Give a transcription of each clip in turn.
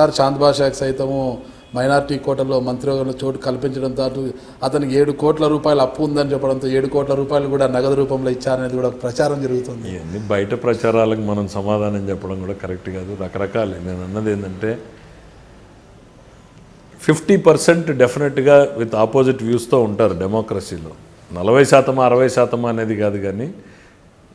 అత్తార్ చాంద్ బాషాకి సైతము మైనార్టీ కోటలో మంత్రివర్గంలో చోటు కల్పించడంతో అతనికి 7 కోట్ల రూపాయలు అప్పు ఉందని చెప్పడంతో 7 కోట్ల రూపాయలు కూడా నగదు రూపంలో ఇచ్చారనేది కూడా ప్రచారం జరుగుతుంది. ఇవన్నీ బయట ప్రచారాలకు మనం సమాధానం చెప్పడం కూడా కరెక్ట్ కాదు. రకరకాలే. నేను అన్నది ఏంటంటే 50% డెఫినెట్గా విత్ ఆపోజిట్ వ్యూస్తో ఉంటారు డెమోక్రసీలో. 40% 60% అనేది కాదు, కానీ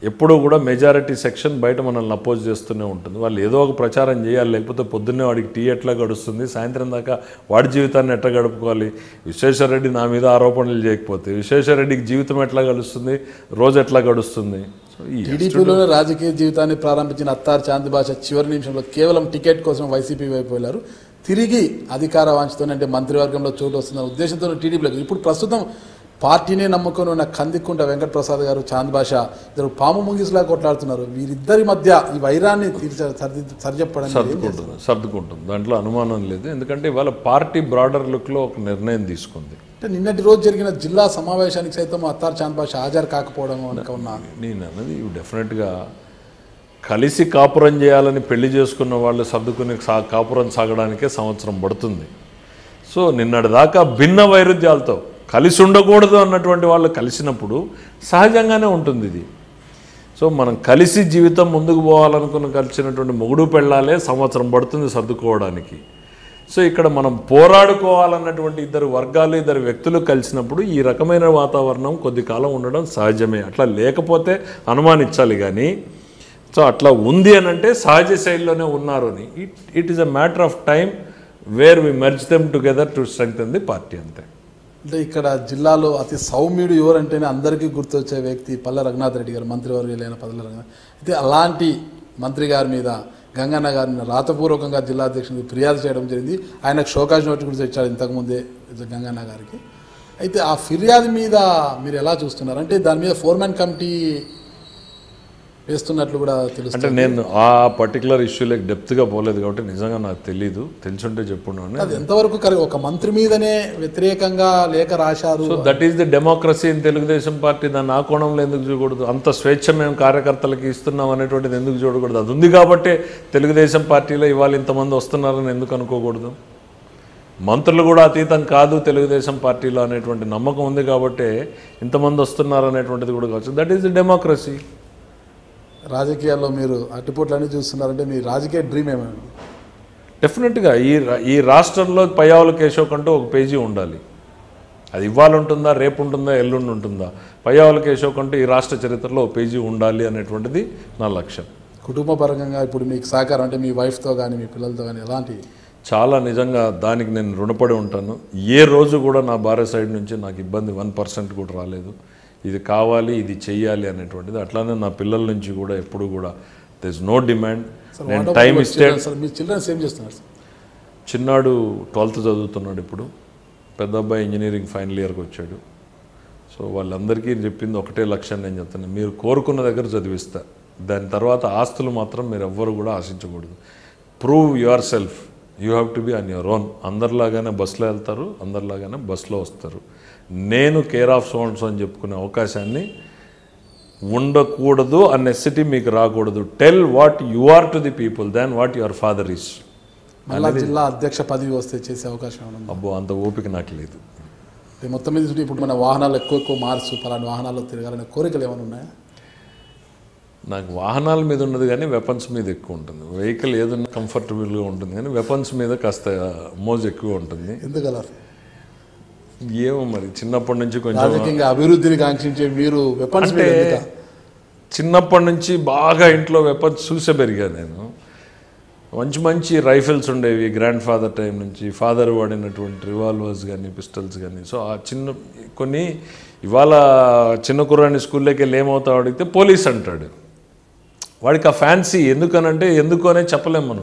ఎప్పుడూ కూడా మెజారిటీ సెక్షన్ బయట మనల్ని అపోజ్ చేస్తూనే ఉంటుంది. వాళ్ళు ఏదో ఒక ప్రచారం చేయాలి, లేకపోతే పొద్దున్నే వాడికి టీ ఎట్లా గడుస్తుంది, సాయంత్రం దాకా వాడి జీవితాన్ని ఎట్లా గడుపుకోవాలి, విశ్వేశ్వరరెడ్డి నా మీద ఆరోపణలు చేయకపోతే విశ్వేశ్వరరెడ్డికి జీవితం ఎట్లా గడుస్తుంది, రోజు ఎట్లా గడుస్తుంది. టీడీపీలోనే రాజకీయ జీవితాన్ని ప్రారంభించిన అత్తార్ చాంద్ బాషా చివరి నిమిషంలో కేవలం టికెట్ కోసం వైసీపీ వైపు వెళ్ళారు. తిరిగి అధికార వాంఛతోనే అంటే మంత్రివర్గంలో చోటు వస్తున్న ఉద్దేశంతో టీడీపీలోకి ఇప్పుడు ప్రస్తుతం పార్టీనే నమ్ముకొని ఉన్న కందికుంట వెంకటప్రసాద్ గారు, చాంద్ బాషా ఇద్దరు పాము ముంగిసులా కొట్లాడుతున్నారు. వీరిద్దరి మధ్య ఈ వైరాన్ని సరిచెప్పడం సర్దుకుంటుంది, దాంట్లో అనుమానం లేదు. ఎందుకంటే ఇవాళ పార్టీ బ్రాడర్ లుక్లో ఒక నిర్ణయం తీసుకుంది. అంటే నిన్నటి రోజు జరిగిన జిల్లా సమావేశానికి సైతం అత్తార్ చాంద్ బాషా హాజరు కాకపోవడం అనుకున్నా. నేను అన్నది డెఫినెట్గా కలిసి కాపురం చేయాలని పెళ్లి చేసుకున్న వాళ్ళు సర్దుకుని కాపురం సాగడానికే సంవత్సరం పడుతుంది. సో నిన్నటి దాకా భిన్న వైరుధ్యాలతో కలిసి ఉండకూడదు అన్నటువంటి వాళ్ళు కలిసినప్పుడు సహజంగానే ఉంటుంది ఇది. సో మనం కలిసి జీవితం ముందుకు పోవాలనుకుని కలిసినటువంటి మొగుడు పెళ్ళాలే సంవత్సరం పడుతుంది సర్దుకోవడానికి. సో ఇక్కడ మనం పోరాడుకోవాలన్నటువంటి ఇద్దరు వర్గాలు, ఇద్దరు వ్యక్తులు కలిసినప్పుడు ఈ రకమైన వాతావరణం కొద్ది కాలం ఉండడం సహజమే. అట్లా లేకపోతే అనుమానించాలి, కానీ సో అట్లా ఉంది అని అంటే సహజ శైలిలోనే ఉన్నారు అని. It is a matter of time where we merge them together to strengthen the party, అంతే. అంటే ఇక్కడ జిల్లాలో అతి సౌమ్యుడు ఎవరంటేనే అందరికీ గుర్తొచ్చే వ్యక్తి పల్లె రఘునాథ్ రెడ్డి గారు, మంత్రివర్యులైన పల్లె రఘునాథ్. అయితే అలాంటి మంత్రి గారి మీద గంగన్న గారిని రాతపూర్వకంగా జిల్లా అధ్యక్షుడికి ఫిర్యాదు చేయడం జరిగింది. ఆయనకు షోకాజ్ నోటీస్ కూడా ఇచ్చాడు ఇంతకుముందే గంగన్న గారికి. అయితే ఆ ఫిర్యాదు మీద మీరు ఎలా చూస్తున్నారు? అంటే దాని మీద ఫోర్మెన్ కమిటీ వేస్తున్నట్లు కూడా తెలుస్తుంది. అంటే నేను ఆ పర్టికులర్ ఇష్యూలోకి డెప్త్గా పోలేదు కాబట్టి నిజంగా నాకు తెలీదు. తెలుసుంటే చెప్పున్నాను. అది ఎంతవరకు ఒక మంత్రి మీదనే వ్యతిరేకంగా లేఖ రాశారు. So that is the democracy in Telugu Desam party. దాన్ని ఆ కోణంలో ఎందుకు చూడకూడదు? అంత స్వేచ్ఛ మేము కార్యకర్తలకి ఇస్తున్నాం అనేటువంటిది ఎందుకు చూడకూడదు? అది ఉంది కాబట్టి తెలుగుదేశం పార్టీలో ఇవాళ ఇంతమంది వస్తున్నారని ఎందుకు అనుకోకూడదు? మంత్రులు కూడా అతీతం కాదు తెలుగుదేశం పార్టీలో అనేటువంటి నమ్మకం ఉంది కాబట్టి ఇంతమంది వస్తున్నారు అనేటువంటిది కూడా కావచ్చు. That is the democracy. రాజకీయాల్లో మీరు అట్టుపోట్లన్నీ చూస్తున్నారంటే మీ రాజకీయ డ్రీమ్ ఏమైనా? డెఫినెట్గా ఈ రాష్ట్రంలో పయ్యావుల కేశవ్ కంటూ ఒక పేజీ ఉండాలి. అది ఇవాళ ఉంటుందా, రేపు ఉంటుందా, ఎల్లుండి ఉంటుందా, పయ్యావుల కేశవ్ కంటూ ఈ రాష్ట్ర చరిత్రలో ఒక పేజీ ఉండాలి అనేటువంటిది నా లక్ష్యం. కుటుంబ పరంగా ఇప్పుడు మీకు సహకారం అంటే మీ వైఫ్తో కానీ మీ పిల్లలతో కానీ ఎలాంటి? చాలా నిజంగా దానికి నేను రుణపడి ఉంటాను. ఏ రోజు కూడా నా భార్య సైడ్ నుంచి నాకు ఇబ్బంది 1% కూడా రాలేదు. ఇది కావాలి, ఇది చెయ్యాలి అనేటువంటిది. అట్లానే నా పిల్లల నుంచి కూడా ఎప్పుడు కూడా దర్ ఇస్ నో డిమాండ్. నేను టైం ఇస్తే. మీ చిల్డ్రన్స్ ఏం చేస్తున్నారు? చిన్నాడు 12th చదువుతున్నాడు ఇప్పుడు, పెద్ద అబ్బాయి ఇంజనీరింగ్ ఫైనల్ ఇయర్కి వచ్చాడు. సో వాళ్ళందరికీ చెప్పింది ఒకటే లక్ష్యం నేను చెప్తాను, మీరు కోరుకున్న దగ్గర చదివిస్తా, దాని తర్వాత ఆస్తులు మాత్రం మీరు ఎవ్వరు కూడా ఆశించకూడదు. Prove yourself, you have to be on your own. అందరిలాగానే బస్సులో వెళ్తారు, అందరిలాగానే బస్సులో వస్తారు. నేను కేర్ ఆఫ్ సోన్స్ అని చెప్పుకునే అవకాశాన్ని ఉండకూడదు, ఆ నెసిటీ మీకు రాకూడదు. Tell what you are to the people than what your father is. మళ్ళీ జిల్లా అధ్యక్ష పదవి వస్తే చేసే అవకాశం ఉంది? అబ్బో, అంత ఓపిక నాకు లేదు. మొత్తం మీద ఇప్పుడు మన వాహనాలు ఎక్కువ మార్చు, పలాంటి వాహనాల్లో తిరగాలనే కోరికలు ఏమైనా ఉన్నాయా? నాకు వాహనాల మీద ఉన్నది కానీ వెపన్స్ మీద ఎక్కువ ఉంటుంది. వెహికల్ ఏదన్నా కంఫర్టబుల్గా ఉంటుంది కానీ వెపన్స్ మీద కాస్త మోజు ఎక్కువ ఉంటుంది. ఎందుకలా? ఏమో మరి చిన్నప్పటి నుంచి కొంచెం రాజకీయంగా అభివృద్ధిని కాంక్షించే మీరు వెపన్స్ అంటే చిన్నప్పటి నుంచి బాగా ఇంట్లో వెపన్స్ చూసే పెరిగా నేను. మంచి మంచి రైఫిల్స్ ఉండేవి గ్రాండ్ ఫాదర్ టైం నుంచి. ఫాదర్ వాడినటువంటి రివాల్వర్స్ కానీ పిస్టల్స్ కానీ. సో ఆ కొన్ని ఇవాళ చిన్న కుర్రాన్ని స్కూల్లోకి వెళ్ళి ఏమవుతావు అడిగితే పోలీస్ అంటాడు. వాడికి ఆ ఫ్యాన్సీ ఎందుకనంటే ఎందుకు అనే చెప్పలేము మనం.